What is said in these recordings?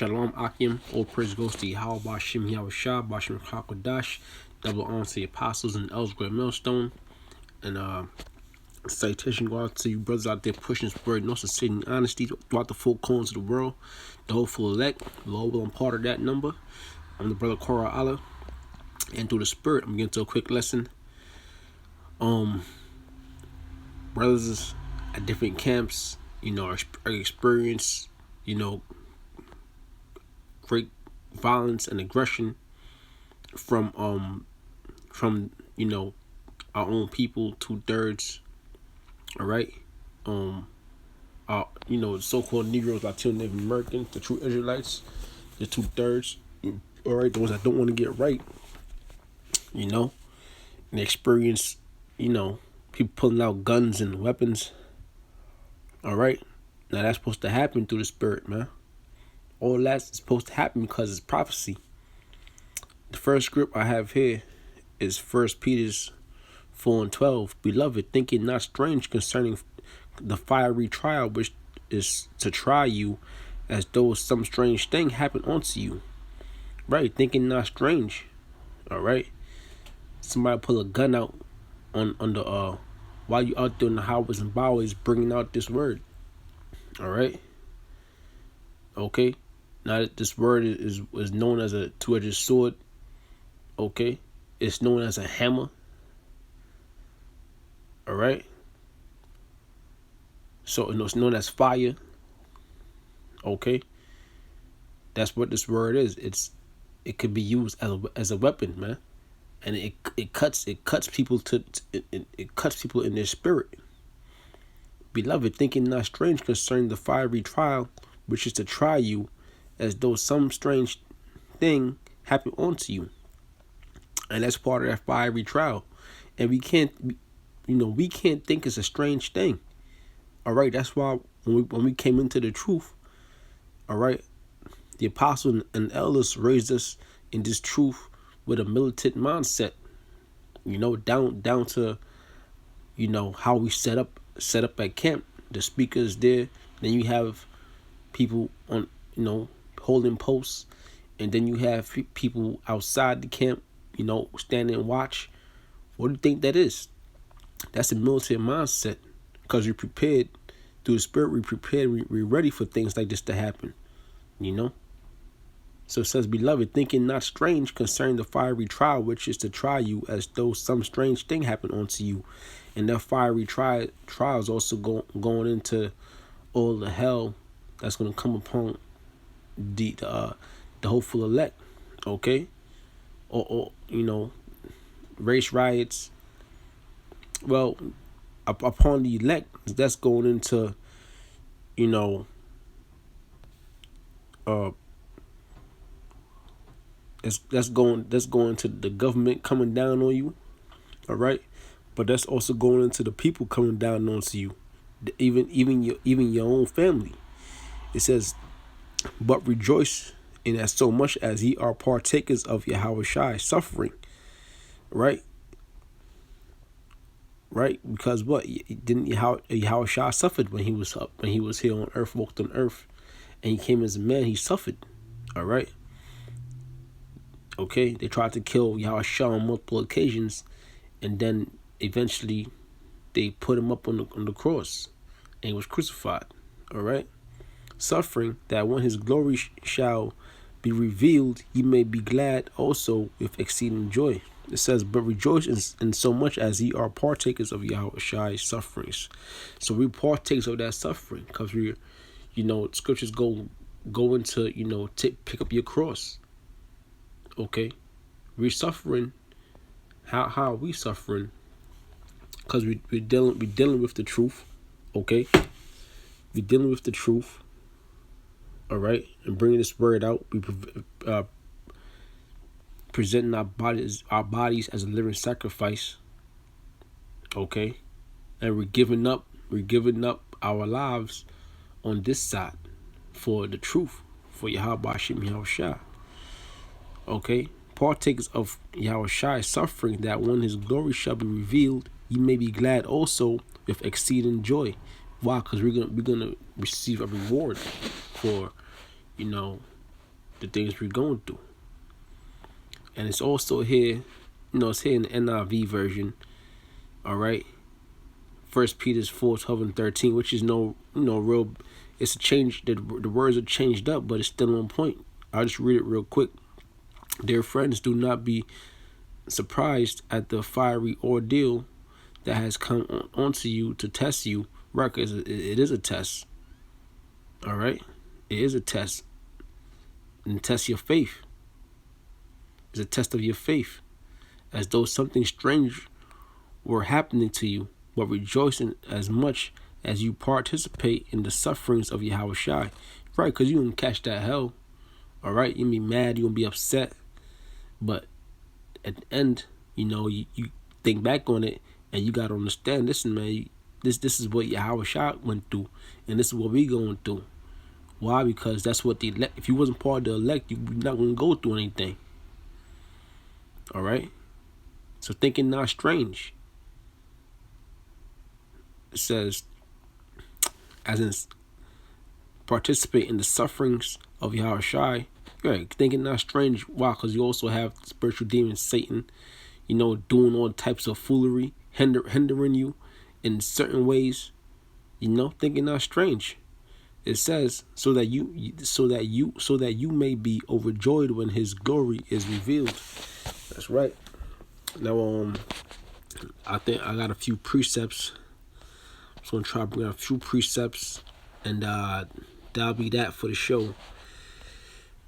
Shalom Akim, all praise goes to Yahweh Bashim Yahushua, Bashim Hakodash, double honor to the apostles and elders, great millstone, and citation go out to you brothers out there pushing this word, no sincerity and honesty throughout the four corners of the world, the hopeful elect. Lord will, I'm part of that number. I'm the brother Korah Allah, and through the spirit, I'm getting to a quick lesson. Brothers at different camps, are experience, great violence and aggression from our own people, 2/3. All right, so-called Negroes, Latino Native Americans, the true Israelites, the 2/3. All right, the ones that don't want to get right, and experience, people pulling out guns and weapons. All right, now that's supposed to happen through the spirit, man. All that's supposed to happen because it's prophecy. The first script I have here is 1 Peter 4:12. Beloved, think it not strange concerning the fiery trial which is to try you, as though some strange thing happened unto you. Right, thinking not strange. All right, somebody pull a gun out on the while you out there in the highways and byways bringing out this word. All right. Okay. Now that this word is known as a two-edged sword. Okay. It's known as a hammer. All right. So it's known as fire. Okay. That's what this word is. It could be used as a weapon, man. And it cuts people it cuts people in their spirit. Beloved, thinking not strange concerning the fiery trial which is to try you, as though some strange thing happened unto you. And that's part of that fiery trial. And we can't think it's a strange thing. All right, that's why when we came into the truth, all right, the apostles and elders raised us in this truth with a militant mindset, down to, how we set up at camp. The speakers there, then you have people on, holding posts, and then you have people outside the camp, standing watch. What do you think that is? That's a military mindset, because we prepared through the spirit. We prepared. We're ready for things like this to happen. So it says, beloved, thinking not strange concerning the fiery trial which is to try you, as though some strange thing happened unto you. And that fiery trials also going into all the hell that's going to come upon the hopeful elect. Okay, or race riots. Well, upon the elect, that's going into that's going to the government coming down on you. All right, but that's also going into the people coming down onto you, even your own family. It says, but rejoice in as so much as ye are partakers of Yahushua suffering. Right, because what didn't Yahushua suffered when he was here on earth, walked on earth, and he came as a man. He suffered. All right. Okay, they tried to kill Yahushua on multiple occasions, and then eventually they put him up on the cross, and he was crucified. All right, suffering that when his glory shall be revealed, ye may be glad also with exceeding joy. It says, but rejoice in so much as ye are partakers of Yahushua's sufferings. So we partakers of that suffering, because we, scriptures go into pick up your cross. Okay, we're suffering. How are we suffering? Because we're dealing with the truth. Okay, we're dealing with the truth. All right, and bringing this word out. We presenting our bodies as a living sacrifice. Okay, and we're giving up our lives on this side for the truth, for Yahweh Shem Yahushua. Okay, partakers of Yahushua's suffering, that when his glory shall be revealed, ye may be glad also with exceeding joy. Why? Because we're gonna receive a reward for the things we're going through. And it's also here, it's here in the NIV version. All right. 1 Peter 4:12-13, which is real. It's a change. The words are changed up, but it's still on point. I'll just read it real quick. Dear friends, do not be surprised at the fiery ordeal that has come onto you to test you. Right, because it is a test. All right, it is a test, and test your faith. It's a test of your faith, as though something strange were happening to you, but rejoicing as much as you participate in the sufferings of Yahushua. Right, because you gonna catch that hell. All right, you gonna be mad, you gonna be upset, but at the end, you think back on it, and you gotta understand. Listen, man, this is what Yahushua went through, and this is what we going through. Why? Because that's what the elect. If you wasn't part of the elect, you're not gonna go through anything. All right. So thinking not strange. It says, as in participate in the sufferings of Yahushua. Right, thinking not strange. Why? Because you also have spiritual demons, Satan, doing all types of foolery, hindering you in certain ways. Thinking not strange. It says, so that you may be overjoyed when His glory is revealed. That's right. Now, I think I got a few precepts. I'm just gonna try to bring out a few precepts, and that'll be that for the show.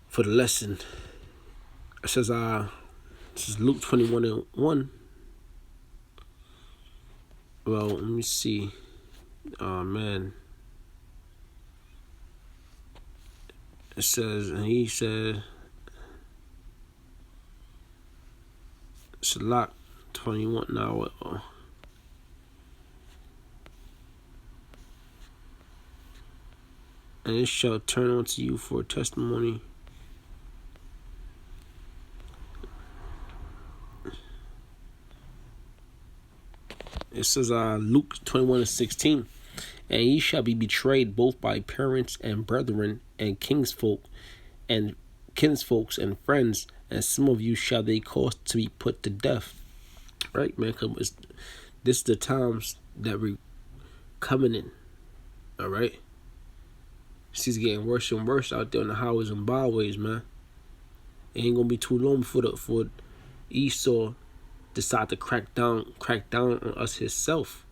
For the lesson, it says, this is Luke 21:1. Well, let me see. Oh man. It says, and he said, Salak 21 now. And it shall turn unto you for a testimony. It says, Luke 21:16, and ye shall be betrayed both by parents and brethren and kinsfolks and friends, and some of you shall they cause to be put to death. Right, man? Cause this is the times that we're coming in. All right. It's getting worse and worse out there in the highways and byways, man. It ain't gonna be too long before Esau decide to crack down on us himself.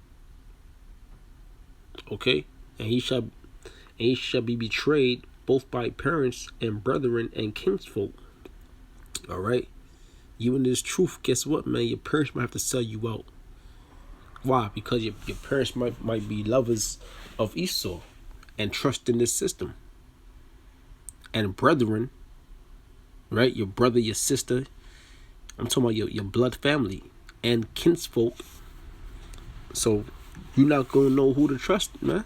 Okay? And he shall be betrayed both by parents and brethren and kinsfolk. Alright? You in this truth, guess what, man? Your parents might have to sell you out. Why? Because your parents might be lovers of Esau and trust in this system. And brethren, right? Your brother, your sister, I'm talking about your blood family and kinsfolk. So you're not gonna know who to trust, man.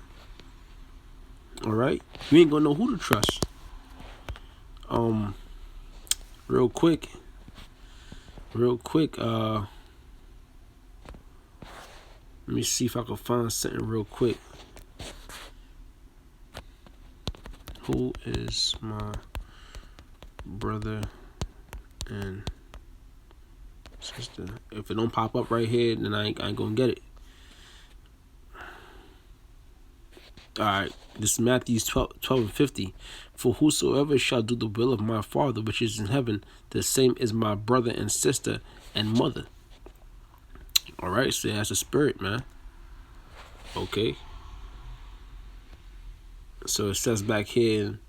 All right, you ain't gonna know who to trust. Real quick. Let me see if I can find something real quick. Who is my brother and sister? If it don't pop up right here, then I ain't gonna get it. Alright, this is Matthew 12:50. For whosoever shall do the will of my Father which is in heaven, the same is my brother and sister and mother. Alright, so that's a spirit, man. Okay. So it says back here,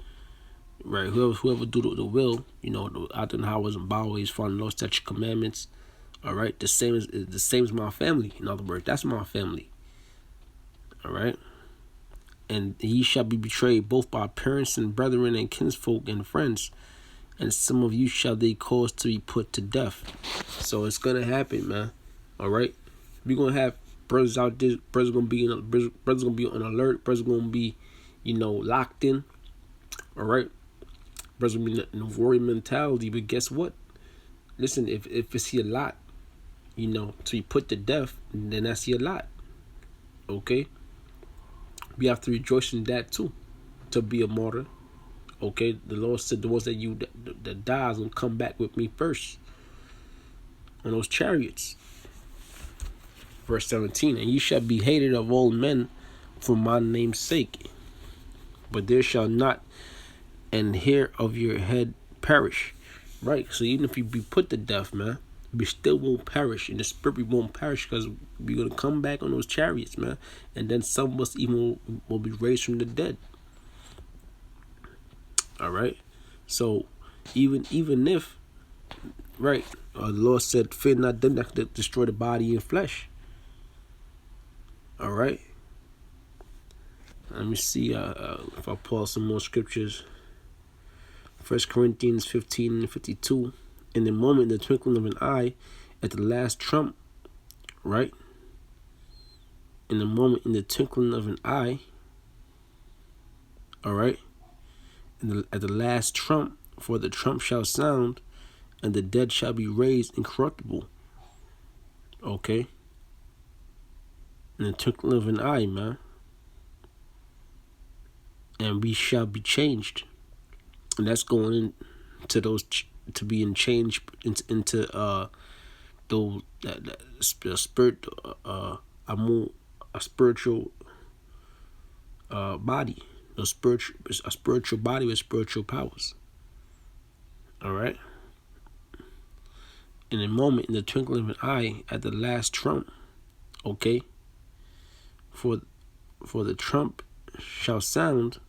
right, whoever do the will, out in the highways and byways, following those statute commandments. Alright, the same as my family. In other words, that's my family. Alright. And ye shall be betrayed both by parents and brethren and kinsfolk and friends, and some of you shall they cause to be put to death. So it's gonna happen, man. All right, we're gonna have brothers out there. Brothers gonna be on alert. Brothers gonna be, locked in. All right, brothers gonna be in a warrior mentality. But guess what? Listen, if it's your lot, to be put to death, then that's your lot. Okay. We have to rejoice in that too, to be a martyr. Okay, the Lord said the ones that dies will come back with me first on those chariots. Verse 17, and ye shall be hated of all men for my name's sake, but there shall not an hair of your head perish. Right? So even if you be put to death, man, we still won't perish, and the spirit won't perish, because we're gonna come back on those chariots, man, and then some of us even will be raised from the dead. All right. So even if, right, the Lord said, "Fear not them that destroy the body and flesh." All right. Let me see if I pull out some more scriptures. 1 Corinthians 15:52. In the moment, in the twinkling of an eye, at the last trump, right? In the moment, in the twinkling of an eye, all right? At the last trump, for the trump shall sound, and the dead shall be raised incorruptible. Okay? In the twinkling of an eye, man. And we shall be changed. And that's going into those, to being changed into those that spirit, a spiritual body, a spiritual body with spiritual powers. All right. In a moment, in the twinkling of an eye, at the last trump. Okay. For the trump shall sound,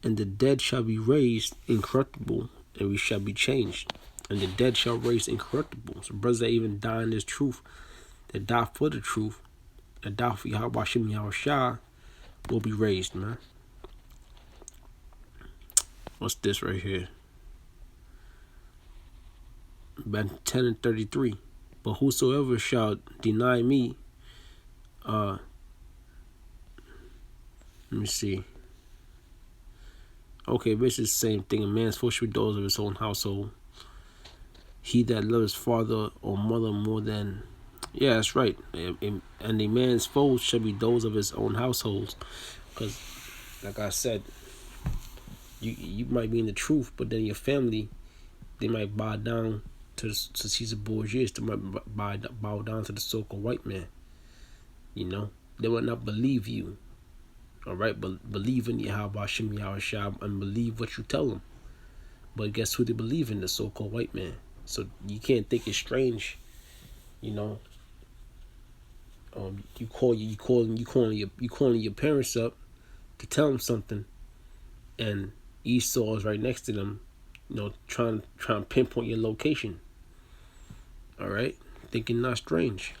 and the dead shall be raised incorruptible, and we shall be changed. And the dead shall raise incorruptible. So brothers that even die in this truth, that die for the truth, that die for Yahweh Shem Yahushua, will be raised, man. What's this right here? Matthew 10:33. But whosoever shall deny me, let me see. Okay, basically the same thing. A man's foe should be those of his own household. He that loves father or mother more than, yeah, that's right. And a man's foes shall be those of his own households. Because, like I said, you might be in the truth, but then your family, they might bow down to Caesar Borgia. They might bow down to the so-called white man. You know, they might not believe you. All right, but believe in Yahweh Shem Yahushua and believe what you tell them. But guess who they believe in? The so-called white man. So you can't think it's strange, you know. You calling your parents up to tell them something, and Esau is right next to them, you know, trying to pinpoint your location. All right, thinking not strange.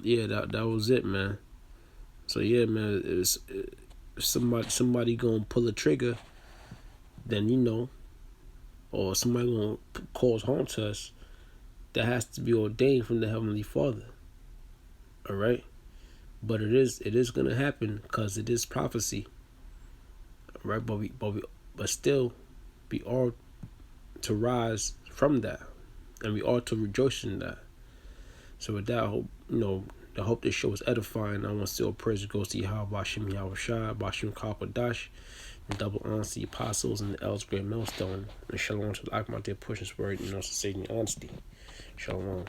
Yeah, that was it, man. So yeah, man, if somebody gonna pull a trigger, then you know, or somebody gonna cause harm to us, that has to be ordained from the Heavenly Father. All right, but it is gonna happen because it is prophecy. All right, but still, we are to rise from that, and we are to rejoice in that. So with that, I hope, you know, I hope this show is edifying. I want to still praise goes to Yahweh Shem Yahushua, Bashim Kalpadash, and double honors the apostles and the elders great millstone. And shalom to the Akmat, their pushing word, and also Satan honesty. Shalom.